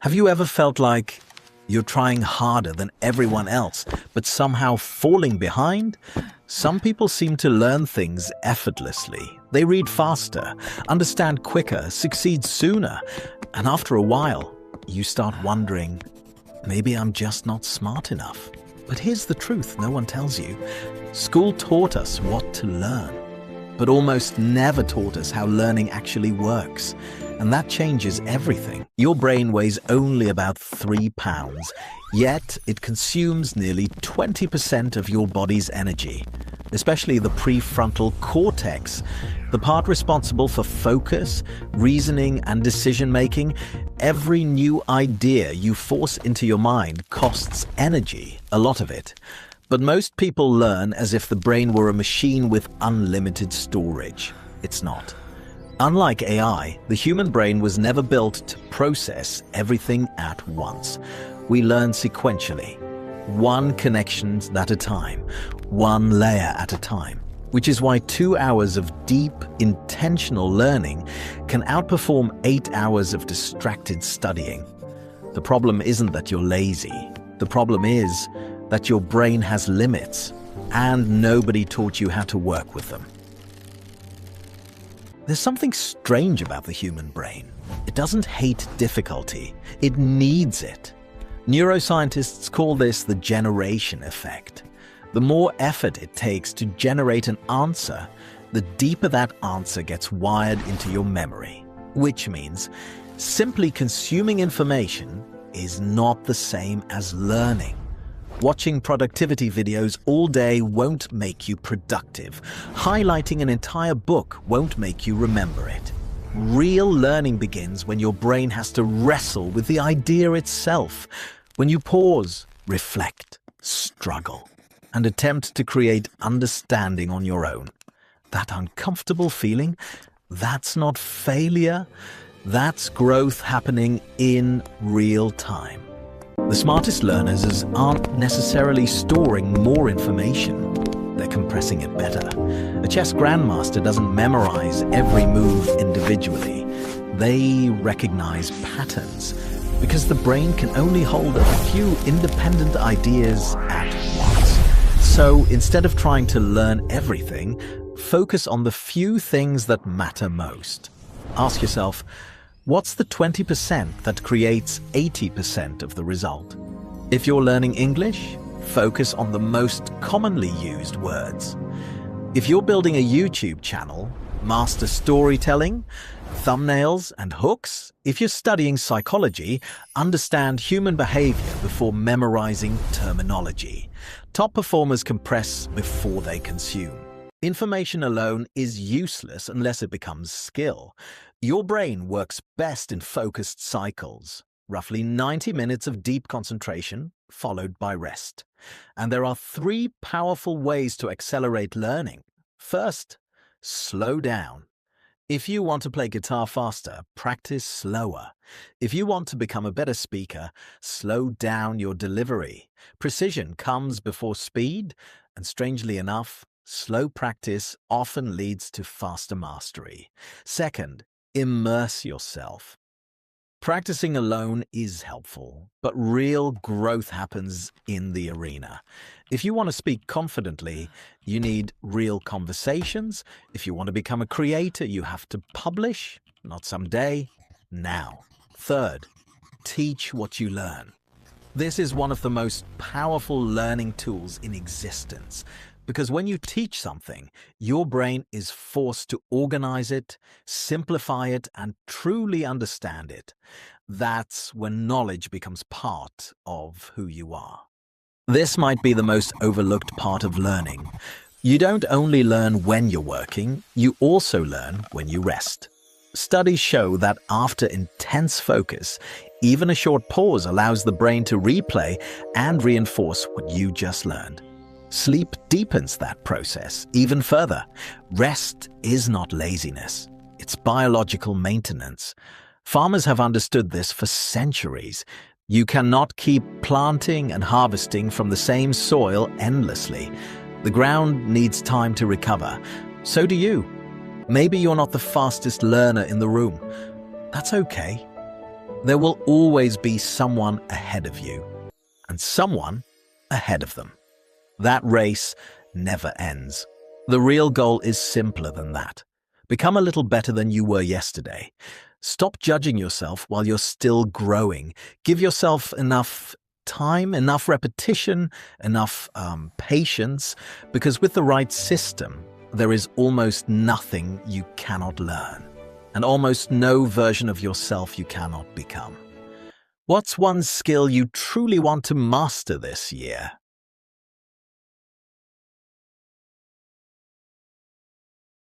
Have you ever felt like you're trying harder than everyone else, but somehow falling behind? Some people seem to learn things effortlessly. They read faster, understand quicker, succeed sooner, and after a while, you start wondering, maybe I'm just not smart enough. But here's the truth no one tells you. School taught us what to learn, but almost never taught us how learning actually works. And that changes everything. Your brain weighs only about 3 pounds, yet it consumes nearly 20% of your body's energy, especially the prefrontal cortex, the part responsible for focus, reasoning, and decision-making. Every new idea you force into your mind costs energy, a lot of it. But most people learn as if the brain were a machine with unlimited storage. It's not. Unlike AI, the human brain was never built to process everything at once. We learn sequentially, one connection at a time, one layer at a time, which is why 2 hours of deep, intentional learning can outperform 8 hours of distracted studying. The problem isn't that you're lazy. The problem is that your brain has limits, and nobody taught you how to work with them. There's something strange about the human brain. It doesn't hate difficulty, it needs it. Neuroscientists call this the generation effect. The more effort it takes to generate an answer, the deeper that answer gets wired into your memory. Which means simply consuming information is not the same as learning. Watching productivity videos all day won't make you productive. Highlighting an entire book won't make you remember it. Real learning begins when your brain has to wrestle with the idea itself. When you pause, reflect, struggle, and attempt to create understanding on your own. That uncomfortable feeling, that's not failure. That's growth happening in real time. The smartest learners aren't necessarily storing more information. They're compressing it better. A chess grandmaster doesn't memorize every move individually. They recognize patterns because the brain can only hold a few independent ideas at once. So instead of trying to learn everything, focus on the few things that matter most. Ask yourself, what's the 20% that creates 80% of the result? If you're learning English, focus on the most commonly used words. If you're building a YouTube channel, master storytelling, thumbnails, and hooks. If you're studying psychology, understand human behavior before memorizing terminology. Top performers compress before they consume. Information alone is useless unless it becomes skill. Your brain works best in focused cycles, roughly 90 minutes of deep concentration, followed by rest. And there are 3 powerful ways to accelerate learning. First, slow down. If you want to play guitar faster, practice slower. If you want to become a better speaker, slow down your delivery. Precision comes before speed, and strangely enough, slow practice often leads to faster mastery. Second, immerse yourself. Practicing alone is helpful, but real growth happens in the arena. If you want to speak confidently, you need real conversations. If you want to become a creator, you have to publish, not someday, now. Third, teach what you learn. This is one of the most powerful learning tools in existence. Because when you teach something, your brain is forced to organize it, simplify it, and truly understand it. That's when knowledge becomes part of who you are. This might be the most overlooked part of learning. You don't only learn when you're working, you also learn when you rest. Studies show that after intense focus, even a short pause allows the brain to replay and reinforce what you just learned. Sleep deepens that process even further. Rest is not laziness. It's biological maintenance. Farmers have understood this for centuries. You cannot keep planting and harvesting from the same soil endlessly. The ground needs time to recover. So do you. Maybe you're not the fastest learner in the room. That's okay. There will always be someone ahead of you and someone ahead of them. That race never ends. The real goal is simpler than that. Become a little better than you were yesterday. Stop judging yourself while you're still growing. Give yourself enough time, enough repetition, enough patience, because with the right system, there is almost nothing you cannot learn, and almost no version of yourself you cannot become. What's one skill you truly want to master this year?